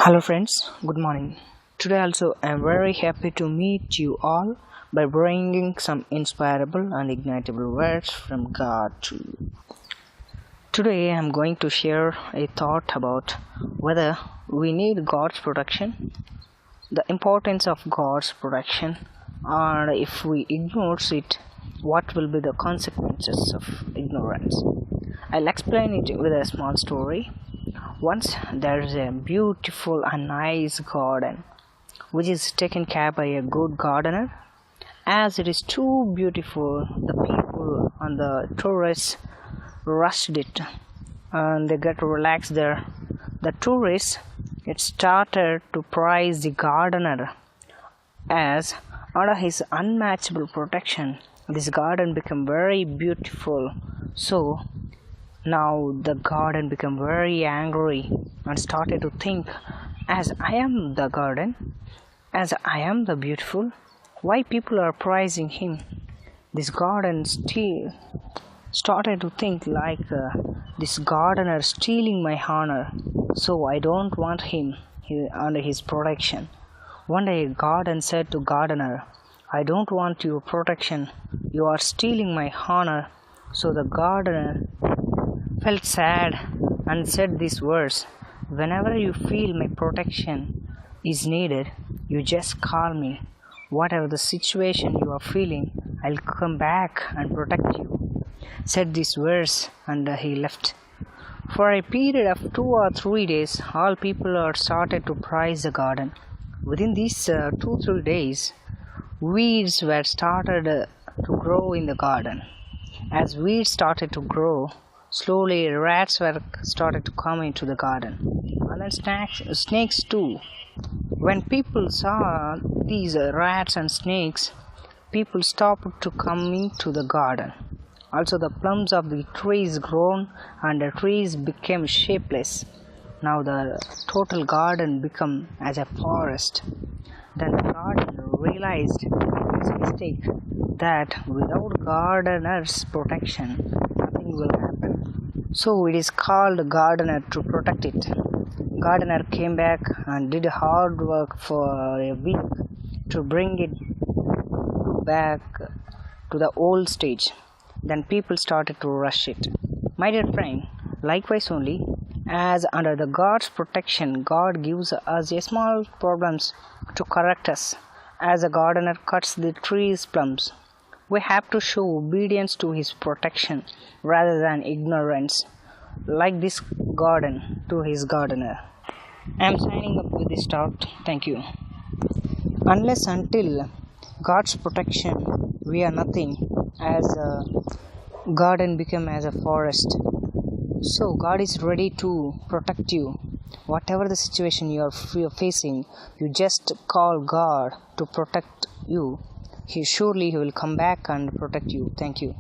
Hello friends, good morning. Today also I am very happy to meet you all by bringing some inspirable and ignitable words from God to you. Today I am going to share a thought about whether we need God's protection, the importance of God's protection, and if we ignore it, what will be the consequences of ignorance. I'll explain it with a small story. Once there is a beautiful and nice garden which is taken care by a good gardener. As it is too beautiful, the people and the tourists rushed it and they get relaxed there. The tourists started to praise the gardener as under his unmatchable protection this garden became very beautiful. So now the garden became very angry and started to think, as I am the garden, as I am the beautiful, why people are praising him? This garden still started to think like this gardener stealing my honor, so I don't want him under his protection. One day garden said to gardener, I don't want your protection, you are stealing my honor. So the gardener felt sad and said these words, whenever you feel my protection is needed, you just call me. Whatever the situation you are feeling, I'll come back and protect you. Said these words and he left. For a period of 2 or 3 days, all people are started to praise the garden. Within these 2-3 days, weeds were started to grow in the garden. As weeds started to grow, slowly rats were started to come into the garden, and then snakes too. When people saw these rats and snakes, people stopped to come into the garden. Also the plums of the trees grown and the trees became shapeless. Now the total garden became as a forest. Then the gardener realized his mistake, that without gardener's protection, nothing will happen. So it is called gardener to protect it. Gardener came back and did hard work for a week to bring it back to the old stage. Then people started to rush it. My dear friend, likewise only, as under the God's protection, God gives us a small problems to correct us. As a gardener cuts the tree's plums, we have to show obedience to his protection rather than ignorance, like this garden to his gardener. I am signing up with this thought. Thank you. Unless until God's protection, we are nothing, as a garden become as a forest. So God is ready to protect you. Whatever the situation you are facing, you just call God to protect you. He will come back and protect you. Thank you.